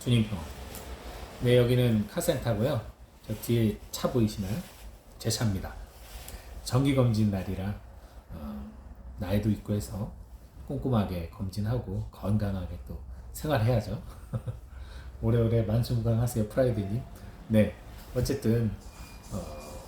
주님 평. 네, 여기는 카센터고요. 저 뒤에 차 보이시나요? 제 차입니다. 정기검진 날이라 나이도 있고 해서 꼼꼼하게 검진하고 건강하게 또 생활해야죠. 오래오래 만수무강하세요, 프라이드님. 네, 어쨌든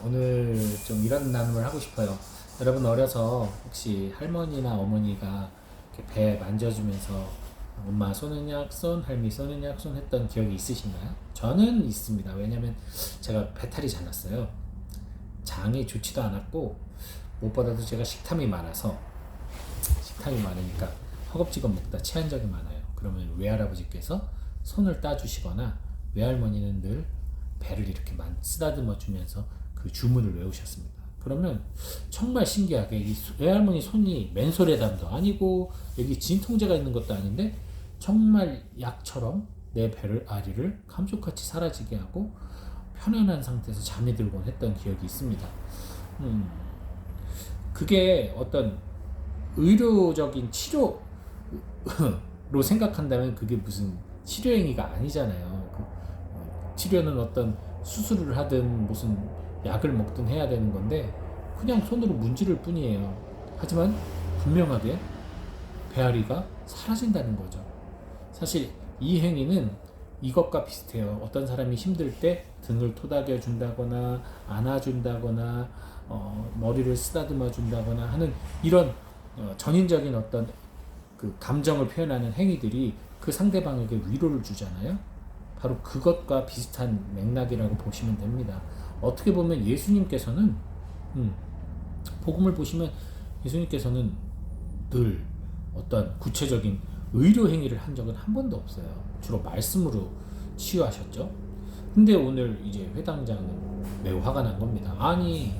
오늘 좀 이런 나눔을 하고 싶어요. 여러분 어려서 혹시 할머니나 어머니가 이렇게 배 만져주면서 엄마 손은 약손, 할미 손은 약손 했던 기억이 있으신가요? 저는 있습니다. 왜냐면 제가 배탈이 잘 났어요. 장이 좋지도 않았고 무엇보다도 제가 식탐이 많으니까 허겁지겁 먹다 체한 적이 많아요. 그러면 외할아버지께서 손을 따주시거나 외할머니는 늘 배를 이렇게 쓰다듬어 주면서 그 주문을 외우셨습니다. 그러면 정말 신기하게 이 외할머니 손이 맨솔에담도 아니고 여기 진통제가 있는 것도 아닌데 정말 약처럼 내 아리를 감쪽같이 사라지게 하고 편안한 상태에서 잠이 들곤 했던 기억이 있습니다. 그게 어떤 의료적인 치료로 생각한다면 그게 무슨 치료행위가 아니잖아요. 치료는 어떤 수술을 하든 무슨 약을 먹든 해야 되는 건데 그냥 손으로 문지를 뿐이에요. 하지만 분명하게 배앓이가 사라진다는 거죠. 사실 이 행위는 이것과 비슷해요. 어떤 사람이 힘들 때 등을 토닥여 준다거나 안아준다거나 머리를 쓰다듬어 준다거나 하는 이런 전인적인 어떤 그 감정을 표현하는 행위들이 그 상대방에게 위로를 주잖아요. 바로 그것과 비슷한 맥락이라고 보시면 됩니다. 어떻게 보면 예수님께서는 복음을 보시면 예수님께서는 늘 어떤 구체적인 의료 행위를 한 적은 한 번도 없어요. 주로 말씀으로 치유하셨죠. 근데 오늘 이제 회당장은 매우 화가 난 겁니다. 아니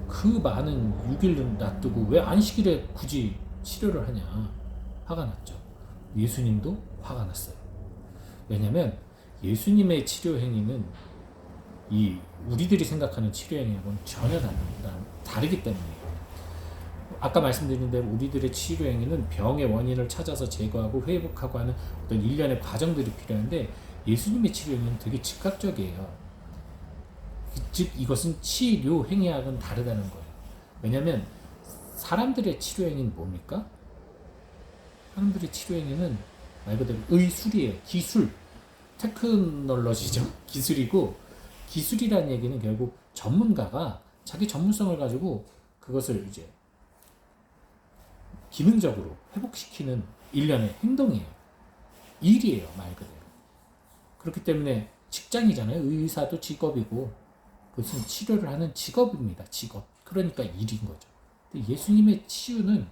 그 많은 6일 놔두고 왜 안식일에 굳이 치료를 하냐. 화가 났죠. 예수님도 화가 났어요. 왜냐면 예수님의 치료 행위는 이 우리들이 생각하는 치료 행위하고는 전혀 다르기 때문이에요. 아까 말씀드린 대로 우리들의 치료 행위는 병의 원인을 찾아서 제거하고 회복하고 하는 어떤 일련의 과정들이 필요한데 예수님의 치료 행위는 되게 즉각적이에요. 즉 이것은 치료 행위하고는 다르다는 거예요. 왜냐하면 사람들의 치료 행위는 뭡니까? 사람들의 치료 행위는 말 그대로 의술이에요. 기술, 테크놀로지죠. 기술이고 기술이라는 얘기는 결국 전문가가 자기 전문성을 가지고 그것을 이제 기능적으로 회복시키는 일련의 행동이에요. 일이에요, 말 그대로. 그렇기 때문에 직장이잖아요. 의사도 직업이고 그것은 치료를 하는 직업입니다. 직업. 그러니까 일인 거죠. 근데 예수님의 치유는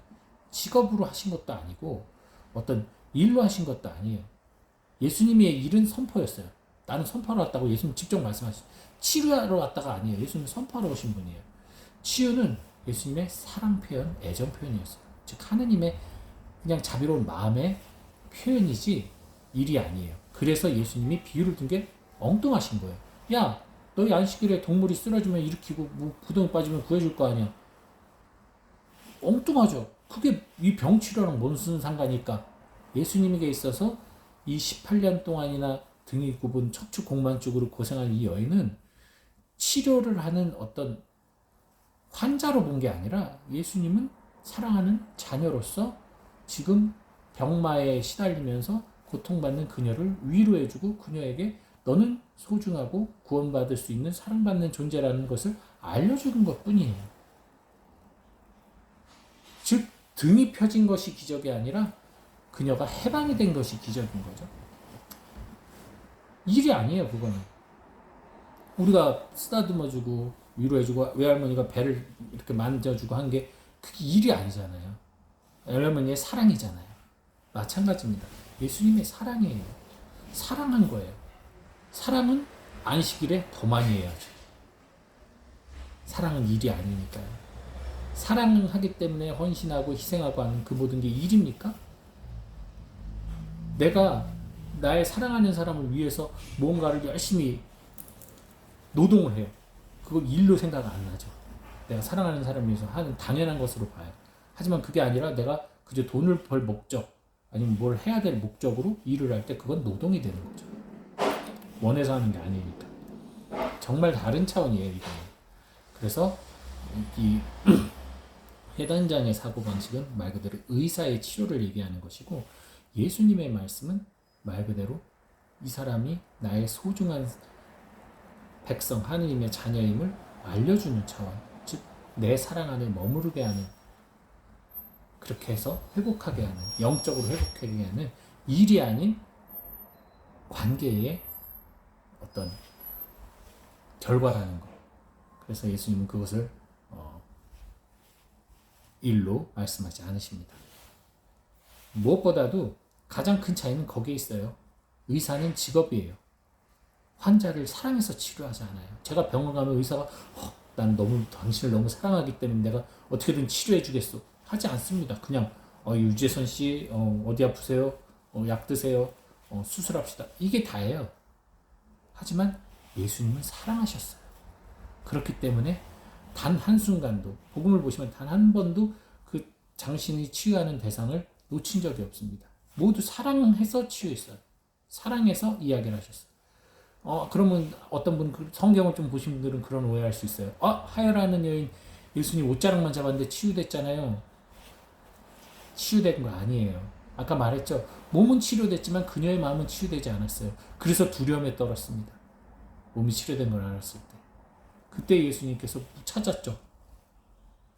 직업으로 하신 것도 아니고 어떤 일로 하신 것도 아니에요. 예수님의 일은 선포였어요. 나는 선포하러 왔다고 예수님 직접 말씀하시죠. 치료하러 왔다가 아니에요. 예수님 선포하러 오신 분이에요. 치유는 예수님의 사랑 표현, 애정 표현이었어요. 즉 하느님의 그냥 자비로운 마음의 표현이지 일이 아니에요. 그래서 예수님이 비유를 든 게 엉뚱하신 거예요. 야, 너희 안식일에 동물이 쓰러지면 일으키고 뭐 구덩이 빠지면 구해줄 거 아니야. 엉뚱하죠. 그게 이 병치료랑 무슨 상관일까? 예수님에게 있어서 이 18년 동안이나 등이 굽은 척추 공만증으로 고생한 이 여인은 치료를 하는 어떤 환자로 본 게 아니라 예수님은 사랑하는 자녀로서 지금 병마에 시달리면서 고통받는 그녀를 위로해주고 그녀에게 너는 소중하고 구원받을 수 있는 사랑받는 존재라는 것을 알려주는 것 뿐이에요. 즉 등이 펴진 것이 기적이 아니라 그녀가 해방이 된 것이 기적인 거죠. 일이 아니에요, 그거는. 우리가 쓰다듬어주고 위로해주고 외할머니가 배를 이렇게 만져주고 한 게 그게 일이 아니잖아요. 외할머니의 사랑이잖아요. 마찬가지입니다. 예수님의 사랑이에요. 사랑한 거예요. 사랑은 안식일에 더 많이 해야죠. 사랑은 일이 아니니까요. 사랑을 하기 때문에 헌신하고 희생하고 하는 그 모든 게 일입니까? 내가 나의 사랑하는 사람을 위해서 무언가를 열심히 노동을 해요. 그걸 일로 생각 안 하죠. 내가 사랑하는 사람을 위해서 하는 당연한 것으로 봐요. 하지만 그게 아니라 내가 그저 돈을 벌 목적 아니면 뭘 해야 될 목적으로 일을 할 때 그건 노동이 되는 거죠. 원해서 하는 게 아니니까. 정말 다른 차원이에요, 이거는. 그래서 이 해단장의 사고방식은 말 그대로 의사의 치료를 얘기하는 것이고, 예수님의 말씀은 말 그대로 이 사람이 나의 소중한 백성, 하느님의 자녀임을 알려주는 차원, 즉 내 사랑 안에 머무르게 하는, 그렇게 해서 회복하게 하는, 영적으로 회복하게 하는 일이 아닌 관계의 어떤 결과라는 것. 그래서 예수님은 그것을 일로 말씀하지 않으십니다. 무엇보다도 가장 큰 차이는 거기에 있어요. 의사는 직업이에요. 환자를 사랑해서 치료하지 않아요. 제가 병원 가면 의사가 난 당신을 너무 사랑하기 때문에 내가 어떻게든 치료해 주겠어 하지 않습니다. 그냥 유재선 씨 어디 아프세요? 약 드세요. 수술합시다. 이게 다예요. 하지만 예수님은 사랑하셨어요. 그렇기 때문에 단 한순간도, 복음을 보시면 단 한 번도 그 당신이 치유하는 대상을 놓친 적이 없습니다. 모두 사랑해서 치유했어요. 사랑해서 이야기를 하셨어요. 그러면 어떤 분, 성경을 좀 보신 분들은 그런 오해할 수 있어요. 하혈하는 여인, 예수님 옷자락만 잡았는데 치유됐잖아요. 치유된 거 아니에요. 아까 말했죠. 몸은 치료됐지만 그녀의 마음은 치유되지 않았어요. 그래서 두려움에 떨었습니다. 몸이 치료된 걸 알았을 때. 그때 예수님께서 찾았죠.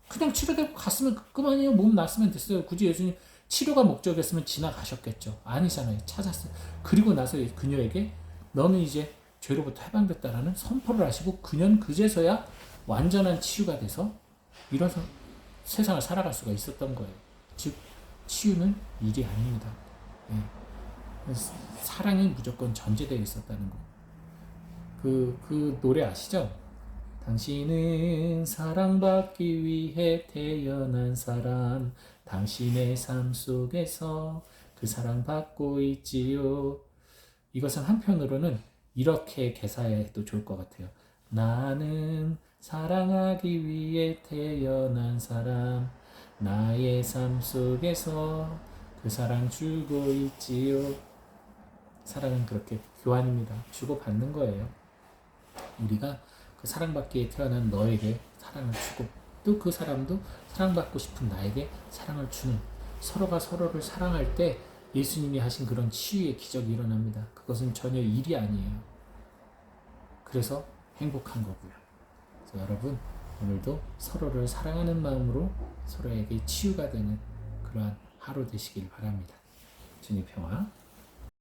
그냥 치료되고 갔으면 그만이에요. 몸 났으면 됐어요. 굳이 예수님 치료가 목적이었으면 지나가셨겠죠. 아니잖아요. 찾았어요. 그리고 나서 그녀에게 너는 이제 죄로부터 해방됐다라는 선포를 하시고, 그녀는 그제서야 완전한 치유가 돼서 일어서 세상을 살아갈 수가 있었던 거예요. 즉 치유는 일이 아닙니다. 예. 사랑이 무조건 전제되어 있었다는 거. 그 노래 아시죠? 당신은 사랑받기 위해 태어난 사람, 당신의 삶 속에서 그 사랑받고 있지요. 이것은 한편으로는 이렇게 개사해도 좋을 것 같아요. 나는 사랑하기 위해 태어난 사람, 나의 삶 속에서 그 사랑 주고 있지요. 사랑은 그렇게 교환입니다. 주고받는 거예요. 우리가 그 사랑받기에 태어난 너에게 사랑을 주고, 또 그 사람도 사랑받고 싶은 나에게 사랑을 주는, 서로가 서로를 사랑할 때 예수님이 하신 그런 치유의 기적이 일어납니다. 그것은 전혀 일이 아니에요. 그래서 행복한 거고요. 그래서 여러분, 오늘도 서로를 사랑하는 마음으로 서로에게 치유가 되는 그러한 하루 되시길 바랍니다. 주님 평화.